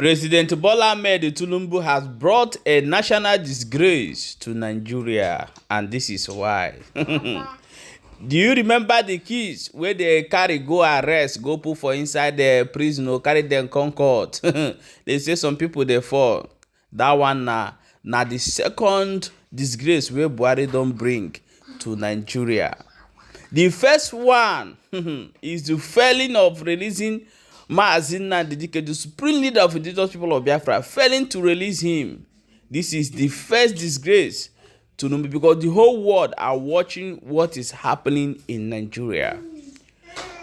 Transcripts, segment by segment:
President Bola Ahmed Tinubu has brought a national disgrace to Nigeria, and this is why. Do you remember the kids where they carry go arrest, go put for inside the prison or carry them come court? They say some people they fall. That one na the second disgrace where Buhari don't bring to Nigeria. The first one is the failing of releasing Mazi, the supreme leader of the indigenous people of Biafra, failing to release him. This is the first disgrace to Nnamdi because the whole world are watching what is happening in Nigeria.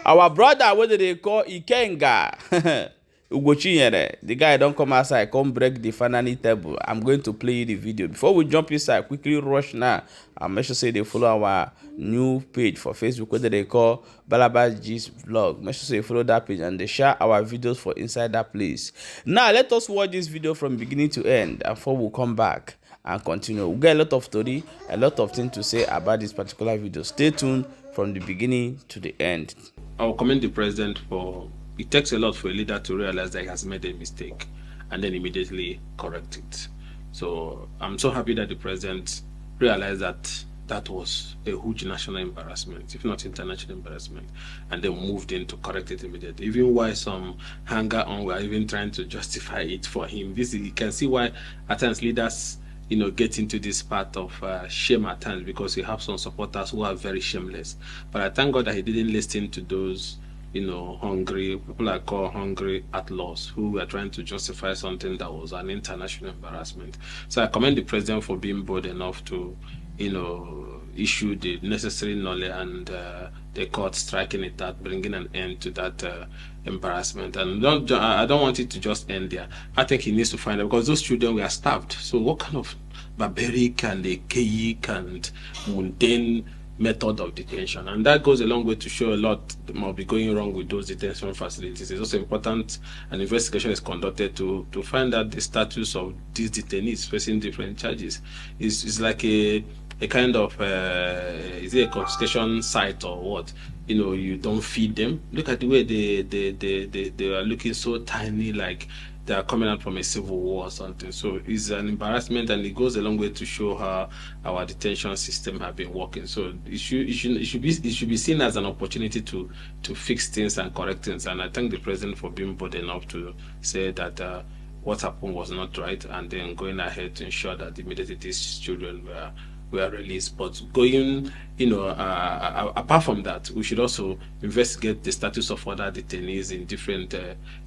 Our brother, what do they call Ikenga? Ugochinyere, the guy don't come outside, come break the finale table. I'm going to play you the video. Before we jump inside, quickly rush now. I'm make sure say they follow our new page for Facebook, what they call Balaba G's vlog. Make sure say you follow that page and they share our videos for inside that place. Now let us watch this video from beginning to end, and before we come back and continue. We get a lot of story, a lot of things to say about this particular video. Stay tuned from the beginning to the end. I will commend the president for. It takes a lot for a leader to realize that he has made a mistake and then immediately correct it. So I'm so happy that the president realized that that was a huge national embarrassment, if not international embarrassment, and then moved in to correct it immediately. Even why some hanger on were even trying to justify it for him. You can see why at times leaders, get into this part of shame at times, because you have some supporters who are very shameless. But I thank God that he didn't listen to those hungry people I call hungry outlaws who were trying to justify something that was an international embarrassment. So I commend the president for being bold enough to issue the necessary knowledge and the court striking it out, bringing an end to that embarrassment. And I don't want it to just end there. I think he needs to find out, because those children were starved. So what kind of barbaric and archaic and mundane method of detention? And that goes a long way to show a lot might be going wrong with those detention facilities. It's also important an investigation is conducted to find out the status of these detainees facing different charges. It's like a kind of is it a confiscation site or what? You don't feed them. Look at the way they are looking so tiny, like they are coming out from a civil war or something. So it's an embarrassment, and it goes a long way to show how our detention system have been working. So it should be seen as an opportunity to fix things and correct things. And I thank the president for being bold enough to say that what happened was not right, and then going ahead to ensure that immediately these children were released. But going, apart from that, we should also investigate the status of other detainees in different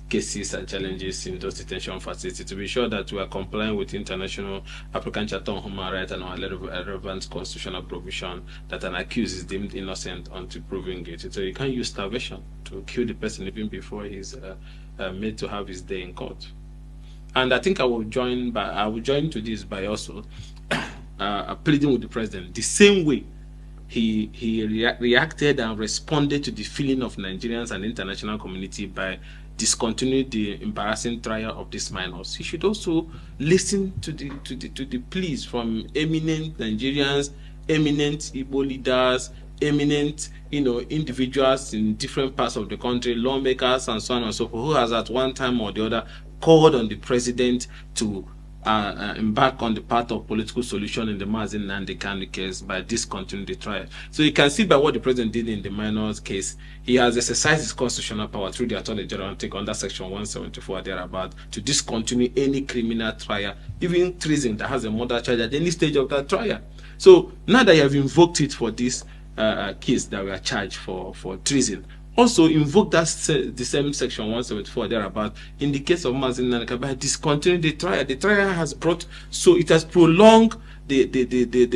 cases and challenges in those detention facilities to be sure that we are complying with international African Charter on Human Rights and our relevant constitutional provision that an accused is deemed innocent until proven guilty. So you can't use starvation to kill the person even before he's made to have his day in court. And I think I will join to this by also pleading with the president the same way he reacted and responded to the feeling of Nigerians and the international community by discontinuing the embarrassing trial of these minors. He should also listen to the pleas from eminent Nigerians, eminent Igbo leaders, eminent individuals in different parts of the country, lawmakers and so on and so forth, who has at one time or the other called on the president to embark on the path of political solution in the Mazi and the Kanu case by discontinuing the trial. So you can see by what the president did in the minors case, he has exercised his constitutional power through the Attorney General under Section 174 thereabout to discontinue any criminal trial, even treason that has a murder charge at any stage of that trial. So now that you have invoked it for this case that we are charged for treason, also invoke the same Section 174 thereabout in the case of Mazi by discontinuing the trial. The trial has brought, so it has prolonged the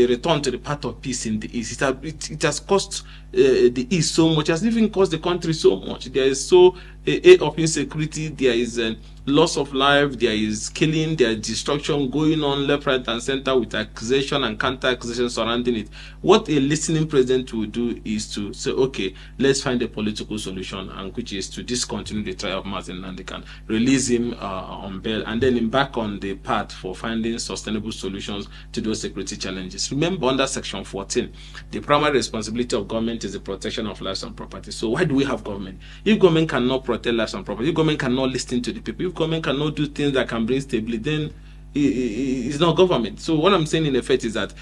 return to the path of peace in the East. It has cost the East so much, it has even cost the country so much. There is a of insecurity, there is loss of life, there is killing, there is destruction going on left, right, and center with accusation and counter-accusation surrounding it. What a listening president will do is to say, okay, let's find a political solution, and which is to discontinue the trial of Mazi Nnamdi, release him on bail, and then embark on the path for finding sustainable solutions to those security challenges. Remember, under Section 14, the primary responsibility of government is the protection of lives and property. So why do we have government? If government cannot protect lives and property, if government cannot listen to the people, if government cannot do things that can bring stability, then it's not government. So what I'm saying in effect is that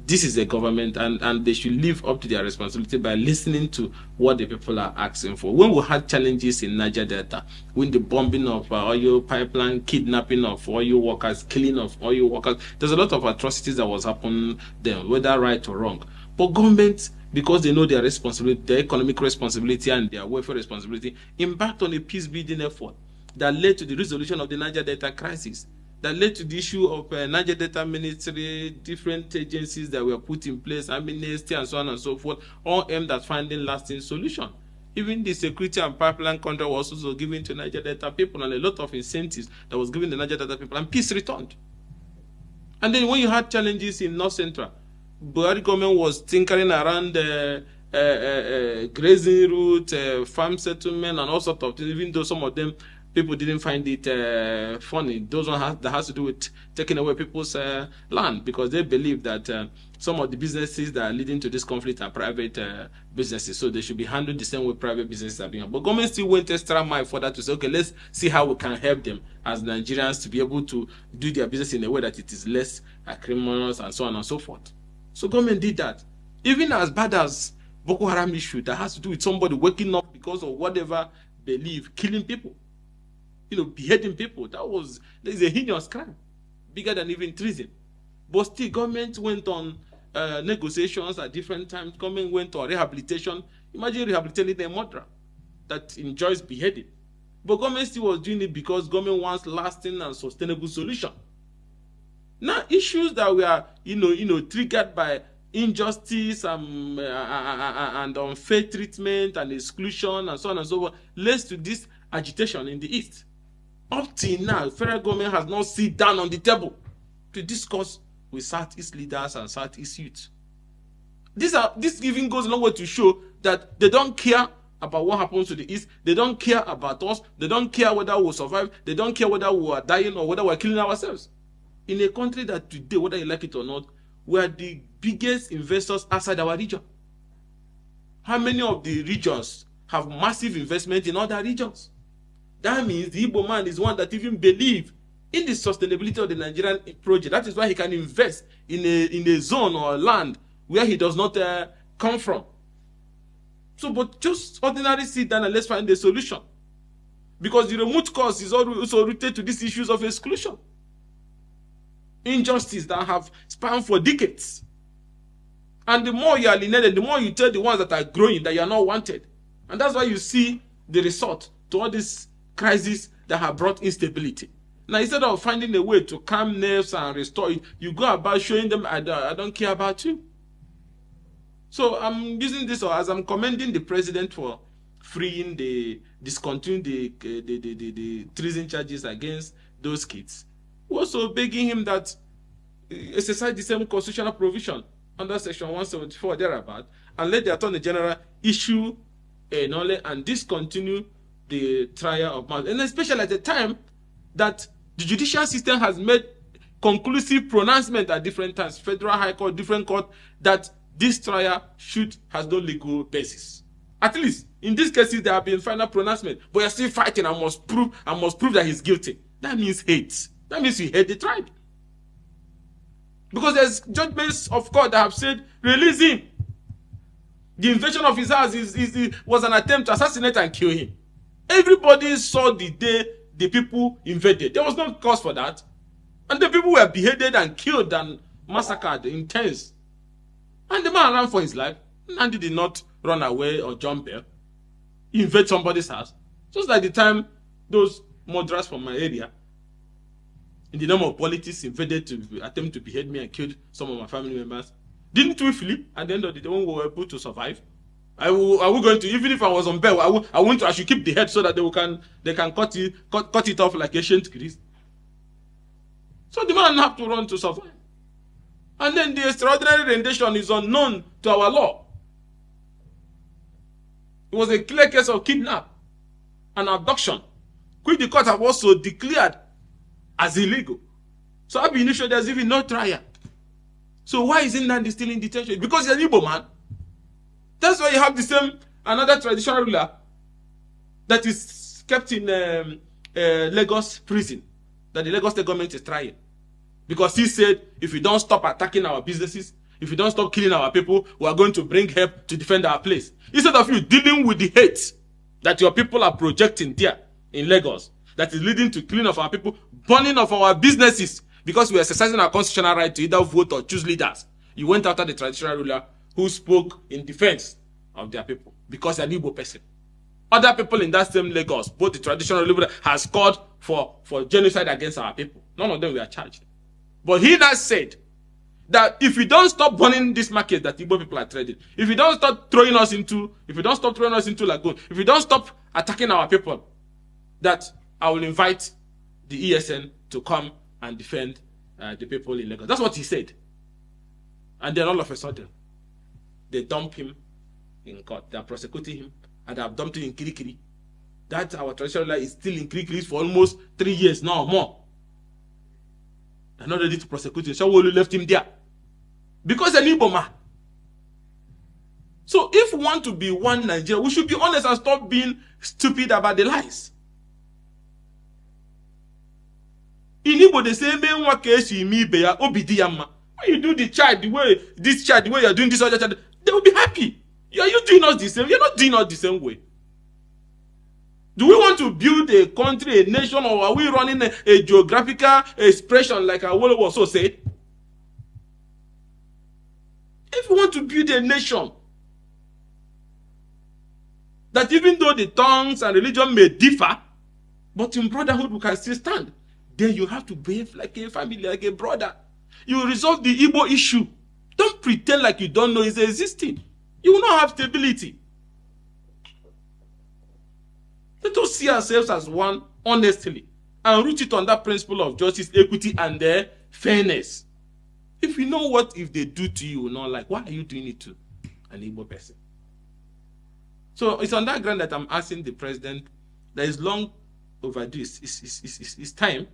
this is a government, and they should live up to their responsibility by listening to what the people are asking for. When we had challenges in Niger Delta, when the bombing of oil pipeline, kidnapping of oil workers, killing of oil workers, there's a lot of atrocities that was happening then, whether right or wrong. But government, because they know their responsibility, their economic responsibility and their welfare responsibility, embarked on a peace-building effort that led to the resolution of the Niger Delta crisis, that led to the issue of Niger Delta Ministry, different agencies that were put in place, amnesty and so on and so forth, all aimed at finding lasting solution. Even the security and pipeline contract was also given to Niger Delta people, and a lot of incentives that was given to Niger Delta people, and peace returned. And then when you had challenges in North Central, Buhari government was tinkering around grazing route, farm settlement, and all sorts of things, even though some of them people didn't find it funny. Those ones that has to do with taking away people's land, because they believe that some of the businesses that are leading to this conflict are private businesses, so they should be handled the same way private businesses are being handled. But government still went extra mile for that to say, okay, let's see how we can help them as Nigerians to be able to do their business in a way that it is less criminals and so on and so forth. So government did that. Even as bad as Boko Haram issue that has to do with somebody waking up because of whatever belief, killing people, beheading people, that is a heinous crime, bigger than even treason. But still, government went on negotiations at different times. Government went on rehabilitation. Imagine rehabilitating a murderer that enjoys beheading. But government still was doing it because government wants lasting and sustainable solution. Now, issues that were, triggered by injustice and unfair treatment and exclusion and so on and so forth, leads to this agitation in the East. Up till now, federal government has not sit down on the table to discuss with Southeast leaders and Southeast youth. This even goes a long way to show that they don't care about what happens to the East. They don't care about us. They don't care whether we'll survive. They don't care whether we are dying or whether we're killing ourselves. In a country that today, whether you like it or not, we are the biggest investors outside our region. How many of the regions have massive investment in other regions? That means the Igbo man is one that even believes in the sustainability of the Nigerian project. That is why he can invest in a zone or a land where he does not come from. So, but just ordinarily sit down and let's find a solution. Because the root cause is also rooted to these issues of exclusion. Injustice that have spanned for decades. And the more you are alienated, the more you tell the ones that are growing that you are not wanted. And that's why you see the result to all this crisis that have brought instability. Now, instead of finding a way to calm nerves and restore it, you go about showing them, I don't care about you. So I'm using this as I'm commending the president for freeing discontinuing the treason charges against those kids. We're also begging him that exercise the same constitutional provision under section 174 thereabout, and let the Attorney General issue a knowledge and discontinue the trial of Mazi. And especially at the time that the judicial system has made conclusive pronouncement at different times, Federal High Court, different court, that this trial has no legal basis. At least in these cases there have been final pronouncement, but you're still fighting and must prove that he's guilty. That means hate. That means you hate the tribe. Because there's judgments of court that have said, release him. The invasion of his house was an attempt to assassinate and kill him. Everybody saw the day the people invaded. There was no cause for that. And the people were beheaded and killed and massacred, intense. And the man ran for his life. Nnamdi did not run away or jump bail. He invaded somebody's house. Just like the time those murderers from my area, in the name of politics, invaded to attempt to behead me and killed some of my family members. Didn't we flee at the end of the day when we were able to survive? Are we going to, even if I was on bail, I should keep the head so that they can cut it off like ancient Greece. So the man have to run to survive. And then the extraordinary rendition is unknown to our law. It was a clear case of kidnap and abduction, which the court have also declared as illegal. So ab initio, there's even no trial. So why is Nnamdi still in detention? Because he's an Igbo man. That's why you have the same, another traditional ruler that is kept in Lagos prison that the Lagos State government is trying. Because he said, if you don't stop attacking our businesses, if you don't stop killing our people, we are going to bring help to defend our place. Instead of you dealing with the hate that your people are projecting there in Lagos, that is leading to killing of our people, burning of our businesses, because we are exercising our constitutional right to either vote or choose leaders. You went after the traditional ruler who spoke in defense of their people because they're an Igbo person. Other people in that same Lagos, both the traditional ruler has called for genocide against our people. None of them were charged. But he now said that if we don't stop burning this market that Igbo people are trading, if we don't stop throwing us into lagoon, if we don't stop attacking our people, that I will invite the ESN to come and defend the people in Lagos. That's what he said. And then all of a sudden, they dump him in court. They are prosecuting him, and they have dumped him in Kirikiri. That our traditional life is still in Kirikiri for almost 3 years now or more. They're not ready to prosecute him. Shawolu left him there. Because an Igbo man. So if we want to be one Nigeria, we should be honest and stop being stupid about the lies. In Igbo, they say, when you do the child the way you're doing this other child, they will be happy. Are you doing us the same? You're not doing us the same way. Do we want to build a country, a nation, or are we running a geographical expression like Awolowo also said? If we want to build a nation, that even though the tongues and religion may differ, but in brotherhood we can still stand, then you have to behave like a family, like a brother. You resolve the Igbo issue. Don't pretend like you don't know it's existing. You will not have stability. Let us see ourselves as one honestly and root it on that principle of justice, equity, and fairness. If you know what if they do to you, not like, why are you doing it to an Igbo person? So it's on that ground that I'm asking the president that is long overdue. It's time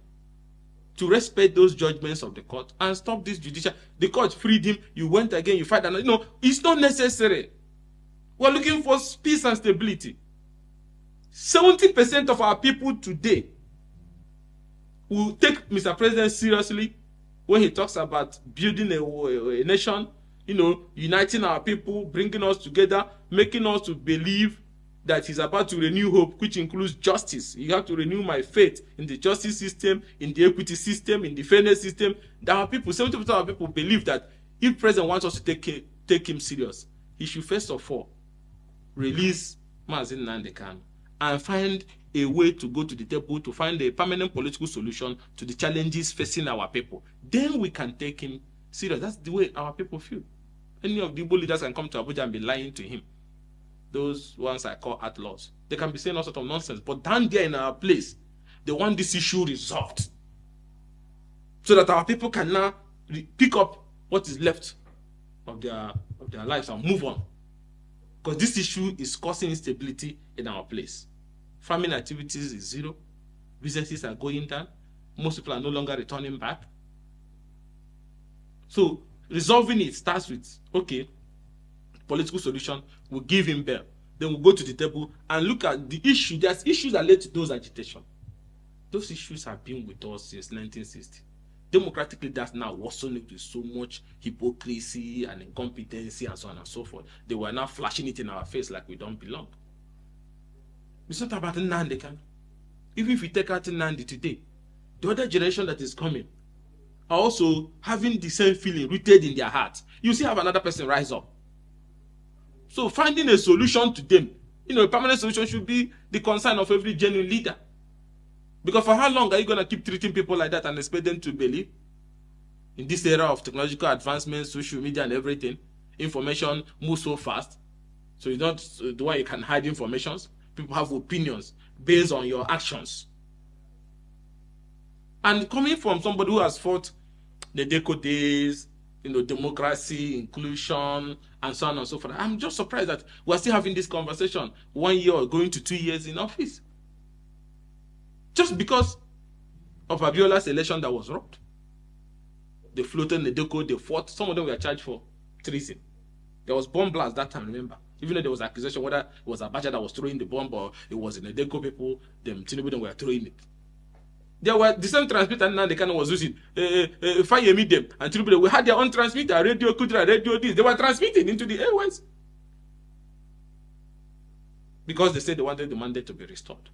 to respect those judgments of the court and stop this judicial. The court freed him. You went again. You fight another. No, it's not necessary. We're looking for peace and stability. 70% of our people today will take Mr. President seriously when he talks about building a nation, uniting our people, bringing us together, making us to believe that he's about to renew hope, which includes justice. You have to renew my faith in the justice system, in the equity system, in the fairness system. That our people, 70% of our people believe that if President wants us to take him serious, he should first of all release Mazi Nnamdi Kanu and find a way to go to the table to find a permanent political solution to the challenges facing our people. Then we can take him serious. That's the way our people feel. Any of the Igbo leaders can come to Abuja and be lying to him. Those ones I call outlaws. They can be saying all sorts of nonsense. But down there in our place, they want this issue resolved. So that our people can now pick up what is left of their lives and move on. Because this issue is causing instability in our place. Farming activities is zero. Businesses are going down. Most people are no longer returning back. So resolving it starts with, okay, political solution, we'll give him bail. Then we'll go to the table and look at the issue. There's issues that led to those agitation. Those issues have been with us since 1960. Democratically, that's now worsened with so much hypocrisy and incompetency and so on and so forth. They were now flashing it in our face like we don't belong. It's not about Nnamdi Kanu. Even if we take out Nnamdi today, the other generation that is coming are also having the same feeling rooted in their hearts. You see, have another person rise up. So finding a solution to them, a permanent solution should be the concern of every genuine leader. Because for how long are you going to keep treating people like that and expect them to believe? In this era of technological advancement, social media and everything, information moves so fast. So it's not the way you can hide informations. People have opinions based on your actions. And coming from somebody who has fought the Deco days, democracy, inclusion, and so on and so forth, I'm just surprised that we're still having this conversation 1 year or going to 2 years in office. Just because of Abiola's election that was robbed. They floated the Deco, they fought. Some of them were charged for treason. There was bomb blast that time, remember. Even though there was accusation whether it was Abacha that was throwing the bomb or it was the Deco people, them Tinubu them were throwing it. There were the same transmitter now the Kanu was using. Fire meet them and Tinubu, we had their own transmitter, radio Kudra, radio this. They were transmitting into the airways because they said they wanted the mandate to be restored.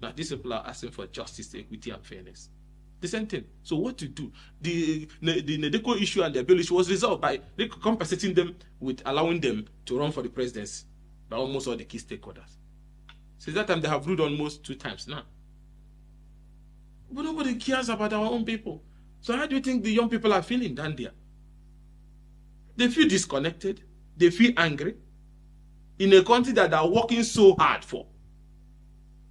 Now these people are asking for justice, equity, and fairness. The same thing. So what to do? The Nedeco issue and the bill issue was resolved by compensating them with allowing them to run for the presidency by almost all the key stakeholders. Since that time, they have ruled almost 2 times now. But nobody cares about our own people. So how do you think the young people are feeling down there? They feel disconnected. They feel angry in a country that they are working so hard for.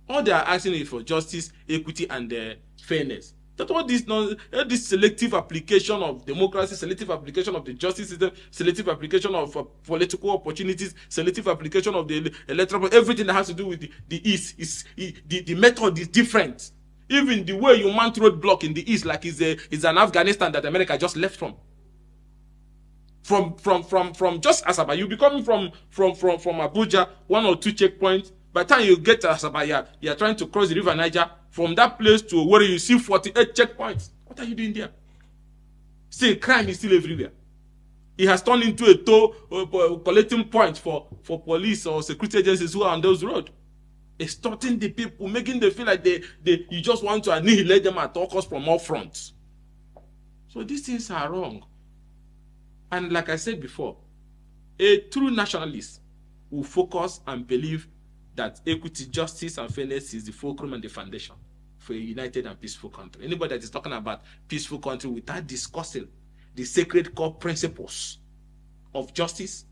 All they are asking is for justice, equity, and fairness. That's what this selective application of democracy, selective application of the justice system, selective application of political opportunities, selective application of the electoral, everything that has to do with the East, the method is different. Even the way you mount roadblock in the East, like is an Afghanistan that America just left from. From just Asaba, you be coming from Abuja, 1 or 2 checkpoints. By the time you get to Asaba, you're trying to cross the river Niger. From that place to where you see 48 checkpoints. What are you doing there? Still, crime is still everywhere. It has turned into a collecting point for police or security agencies who are on those roads. Extorting the people, making them feel like you just want to annihilate them at all costs from all fronts. So these things are wrong. And like I said before, a true nationalist will focus and believe that equity, justice, and fairness is the fulcrum and the foundation for a united and peaceful country. Anybody that is talking about peaceful country without discussing the sacred core principles of justice,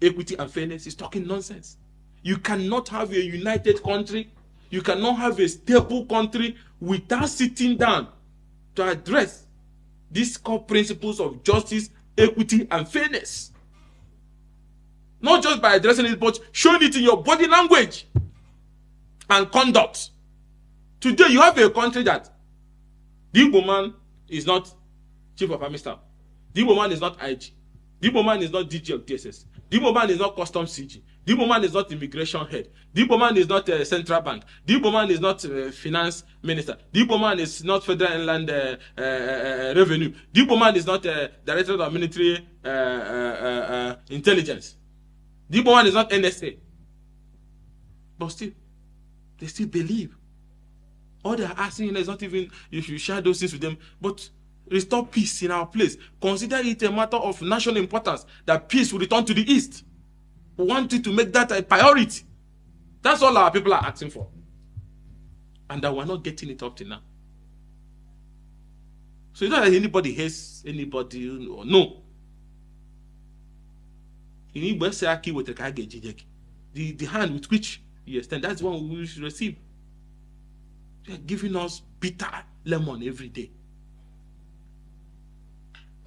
equity, and fairness is talking nonsense. You cannot have a united country, you cannot have a stable country without sitting down to address these core principles of justice, equity, and fairness. Not just by addressing it, but showing it in your body language and conduct. Today, you have a country that the Igbo man is not Chief of Army Staff. The Igbo man is not IG. The Igbo man is not DG of DSS. The Igbo man is not Customs CG. The Igbo man is not Immigration Head. The Igbo man is not Central Bank. The Igbo man is not Finance Minister. The Igbo man is not Federal Inland Revenue. The Igbo man is not Director of Military Intelligence. The Igbo man is not NSA. But still, they still believe. All they are asking is not even you should share those things with them, but restore peace in our place. Consider it a matter of national importance that peace will return to the East. We want you to make that a priority. That's all our people are asking for. And that we're not getting it up to now. So it's not that anybody hates anybody, no. The hand with which you extend, that's the one we should receive. They are giving us bitter lemon every day.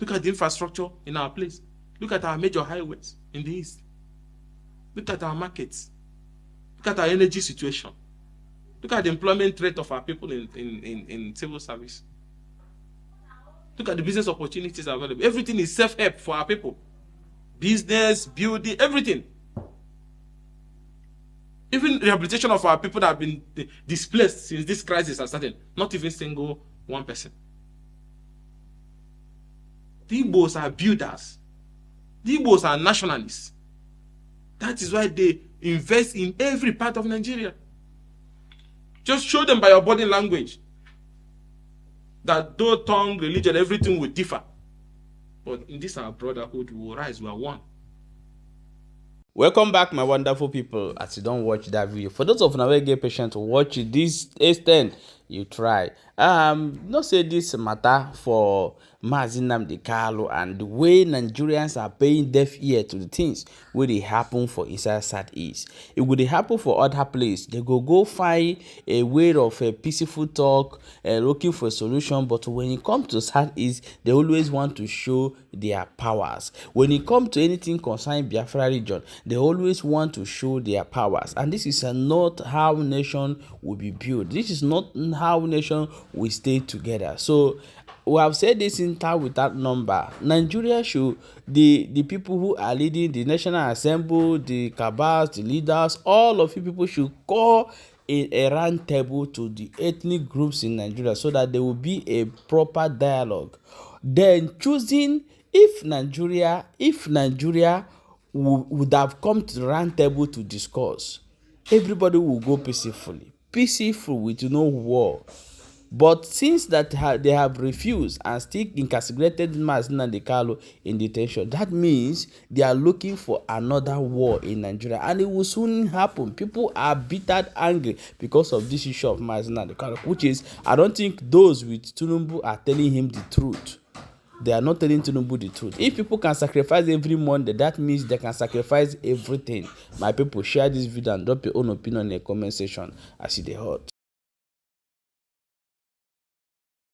Look at the infrastructure in our place. Look at our major highways in the East. Look at our markets. Look at our energy situation. Look at the employment rate of our people in civil service. Look at the business opportunities available. Everything is self-help for our people. Business, building, everything. Even rehabilitation of our people that have been displaced since this crisis has started. Not even single one person. The Igbos are builders. The Igbos are nationalists. That is why they invest in every part of Nigeria. Just show them by your body language that though tongue, religion, everything will differ. But in this our brotherhood, we will rise, we are one. Welcome back, my wonderful people. As you don't watch that video, for those of you who get patient to watch it this extent, you try. Not say this matter for Mazi Nnamdi and the way Nigerians are paying deaf ear to the things where they happen for inside Southeast. It would happen for other places. They go find a way of a peaceful talk, looking for a solution. But when it comes to Southeast, they always want to show their powers. When it comes to anything concerning Biafra region, they always want to show their powers. And this is not how nation will be built. This is not how nation will stay together. So we have said this in time without number. Nigeria should, the people who are leading the National Assembly, the cabals, the leaders, all of you people should call a round table to the ethnic groups in Nigeria so that there will be a proper dialogue. Then choosing if Nigeria would have come to the round table to discuss, everybody will go peaceful with no war. But since that they have refused and still incarcerated Mazi Nnamdi in detention, that means they are looking for another war in Nigeria, and it will soon happen. People are bitter angry because of this issue of Mazi Nnamdi, which is, I don't think those with Tinubu are telling him the truth. They are not telling Tinubu the truth. If people can sacrifice every Monday, that means they can sacrifice everything. My people, share this video and drop your own opinion in the comment section. I see the hot.